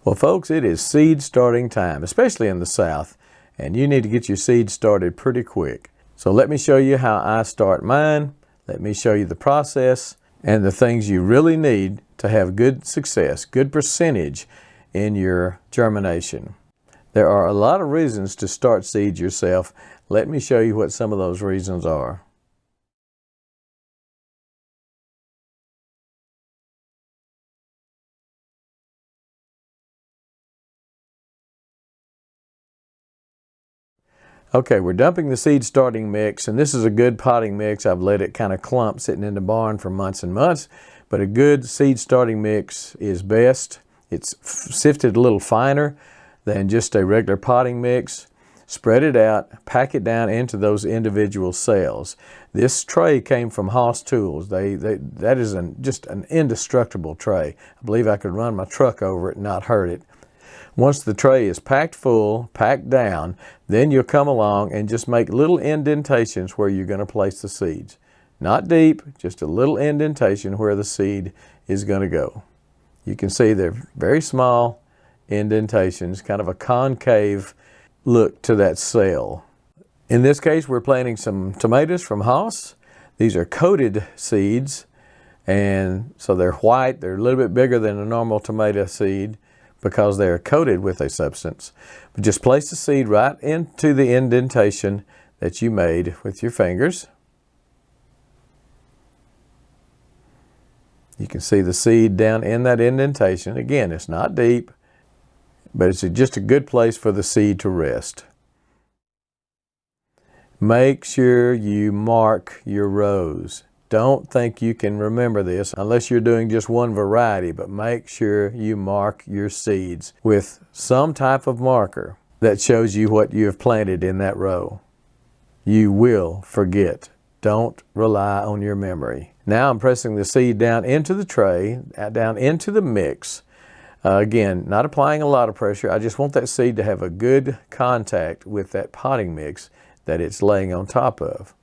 Well, folks, it is seed starting time, especially in the South, and you need to get your seeds started pretty quick. So let me show you how I start mine. Let me show you the process and the things you really need to have good success, good percentage in your germination. There are a lot of reasons to start seeds yourself. Let me show you what some of those reasons are. Okay, we're dumping the seed starting mix, and this is a good potting mix. I've let it kind of clump sitting in the barn for months and months, but a good seed starting mix is best. It's sifted a little finer than just a regular potting mix. Spread it out, pack it down into those individual cells. This tray came from Haas Tools. That is just an indestructible tray. I believe I could run my truck over it and not hurt it. Once the tray is packed full, packed down, then you'll come along and just make little indentations where you're going to place the seeds. Not deep, just a little indentation where the seed is going to go. You can see they're very small indentations, kind of a concave look to that cell. In this case, we're planting some tomatoes from Haas. These are coated seeds, and so they're white. They're a little bit bigger than a normal tomato seed because they're coated with a substance. But just place the seed right into the indentation that you made with your fingers. You can see the seed down in that indentation. Again, it's not deep, but it's just a good place for the seed to rest. Make sure you mark your rows. Don't think you can remember this unless you're doing just one variety, but make sure you mark your seeds with some type of marker that shows you what you have planted in that row. You will forget. Don't rely on your memory. Now I'm pressing the seed down into the tray, down into the mix. Again, not applying a lot of pressure. I just want that seed to have a good contact with that potting mix that it's laying on top of.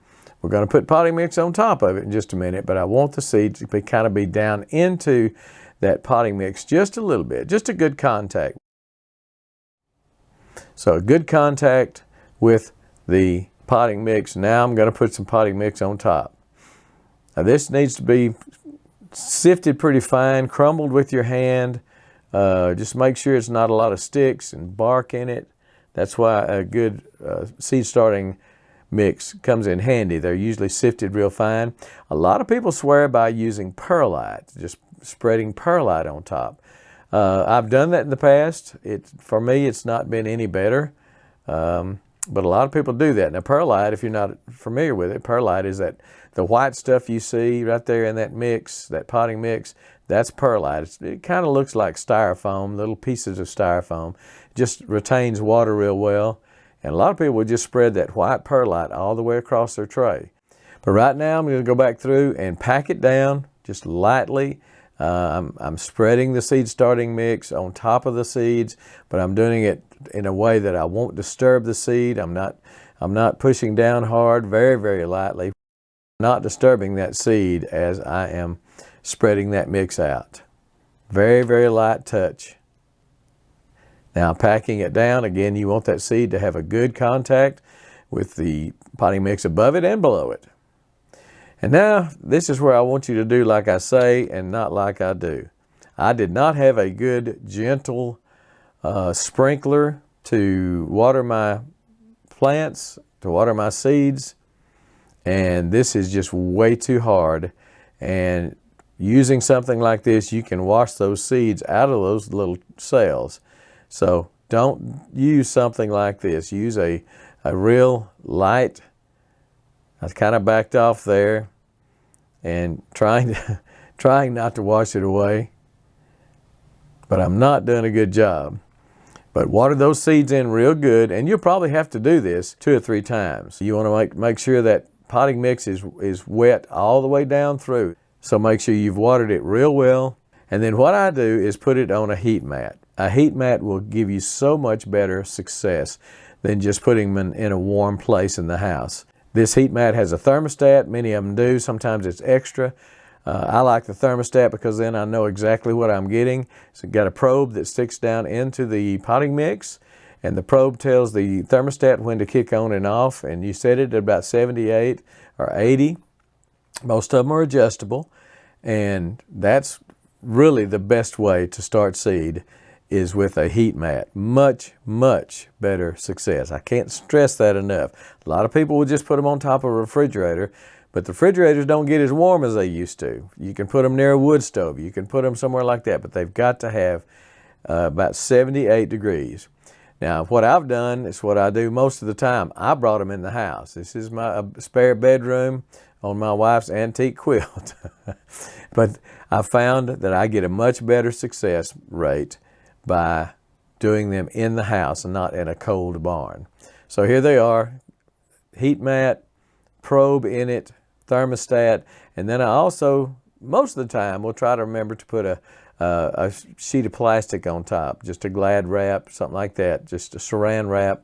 We're going to put potting mix on top of it in just a minute, but I want the seed to kind of be down into that potting mix just a little bit, just a good contact. So a good contact with the potting mix. Now I'm going to put some potting mix on top. Now this needs to be sifted pretty fine, crumbled with your hand. Just make sure it's not a lot of sticks and bark in it. That's why a good seed starting mix comes in handy. They're usually sifted real fine. A lot of people swear by using perlite, just spreading perlite on top. I've done that in the past. For me, it's not been any better, but a lot of people do that. Now perlite, if you're not familiar with it, perlite is the white stuff you see right there in that mix, that potting mix. That's perlite. It kind of looks like styrofoam, little pieces of styrofoam. It just retains water real well. And a lot of people would just spread that white perlite all the way across their tray. But right now I'm going to go back through and pack it down just lightly. I'm spreading the seed starting mix on top of the seeds, but I'm doing it in a way that I won't disturb the seed. I'm not pushing down hard, very, very lightly. Not disturbing that seed as I am spreading that mix out. Very, very light touch. Now packing it down, again, you want that seed to have a good contact with the potting mix above it and below it. And now this is where I want you to do like I say and not like I do. I did not have a good, gentle sprinkler to water my plants, to water my seeds, and this is just way too hard. And using something like this, you can wash those seeds out of those little cells. So don't use something like this. Use a real light. I kind of backed off there and trying not to wash it away. But I'm not doing a good job. But water those seeds in real good, and you'll probably have to do this 2 or 3 times. You want to make sure that potting mix is wet all the way down through. So make sure you've watered it real well. And then what I do is put it on a heat mat. A heat mat will give you so much better success than just putting them in a warm place in the house. This heat mat has a thermostat. Many of them do. Sometimes it's extra. I like the thermostat because then I know exactly what I'm getting. So got a probe that sticks down into the potting mix, and the probe tells the thermostat when to kick on and off, and you set it at about 78 or 80. Most of them are adjustable, and that's really the best way to start seed is with a heat mat. Much, much better success. I can't stress that enough. A lot of people will just put them on top of a refrigerator, but the refrigerators don't get as warm as they used to. You can put them near a wood stove. You can put them somewhere like that, but they've got to have about 78 degrees. Now, what I've done is what I do most of the time. I brought them in the house. This is my spare bedroom on my wife's antique quilt. But I found that I get a much better success rate by doing them in the house and not in a cold barn. So here they are, heat mat, probe in it, thermostat, and then I also, most of the time, will try to remember to put a sheet of plastic on top, just a Glad wrap, something like that, just a saran wrap,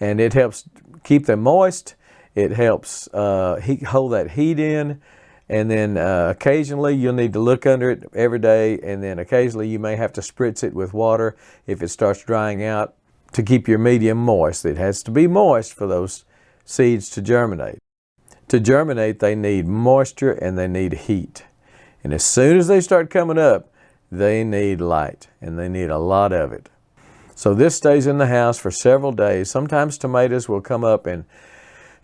and it helps keep them moist. It helps hold that heat in, and then occasionally you'll need to look under it every day, and then occasionally you may have to spritz it with water if it starts drying out to keep your medium moist. It has to be moist for those seeds to germinate. To germinate, they need moisture and they need heat. And as soon as they start coming up, they need light, and they need a lot of it. So this stays in the house for several days. Sometimes tomatoes will come up in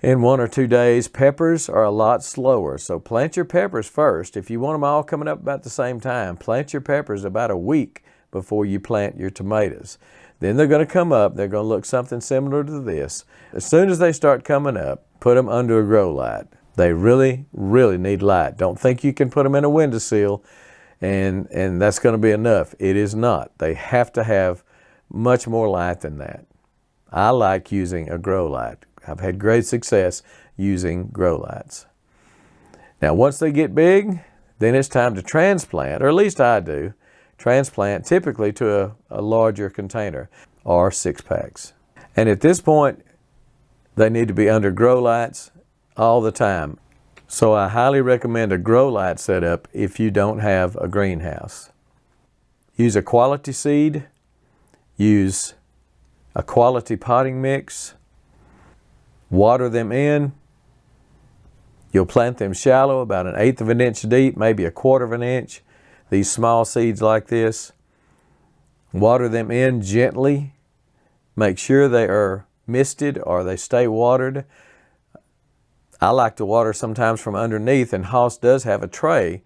1 or 2 days. Peppers are a lot slower, so plant your peppers first. If you want them all coming up about the same time, plant your peppers about a week before you plant your tomatoes. Then they're going to come up. They're going to look something similar to this. As soon as they start coming up, put them under a grow light. They really, really need light. Don't think you can put them in a windowsill and that's going to be enough. It is not. They have to have much more light than that. I like using a grow light. I've had great success using grow lights. Now, once they get big, then it's time to transplant, or at least I do, transplant typically to a larger container or 6-packs. And at this point, they need to be under grow lights all the time. So I highly recommend a grow light setup if you don't have a greenhouse. Use a quality seed, use a quality potting mix, water them in. You'll plant them shallow, about 1/8 of an inch deep, maybe 1/4 of an inch. These small seeds like this. Water them in gently. Make sure they are misted or they stay watered. I like to water sometimes from underneath, and Hoss does have a tray,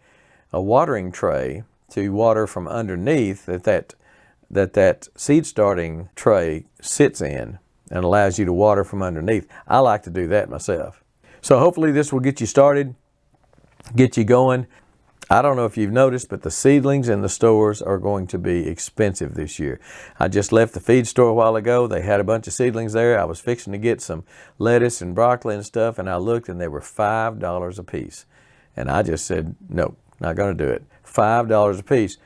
a watering tray, to water from underneath that seed starting tray sits in and allows you to water from underneath. I like to do that myself. So hopefully this will get you started, get you going. I don't know if you've noticed, but the seedlings in the stores are going to be expensive this year. I just left the feed store a while ago. They had a bunch of seedlings there. I was fixing to get some lettuce and broccoli and stuff, and I looked and they were $5 a piece. And I just said, nope, not going to do it. $5 a piece.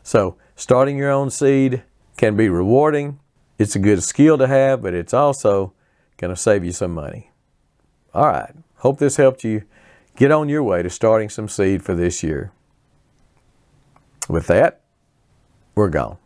So starting your own seed can be rewarding. It's a good skill to have, but it's also going to save you some money. All right. Hope this helped you get on your way to starting some seed for this year. With that, we're gone.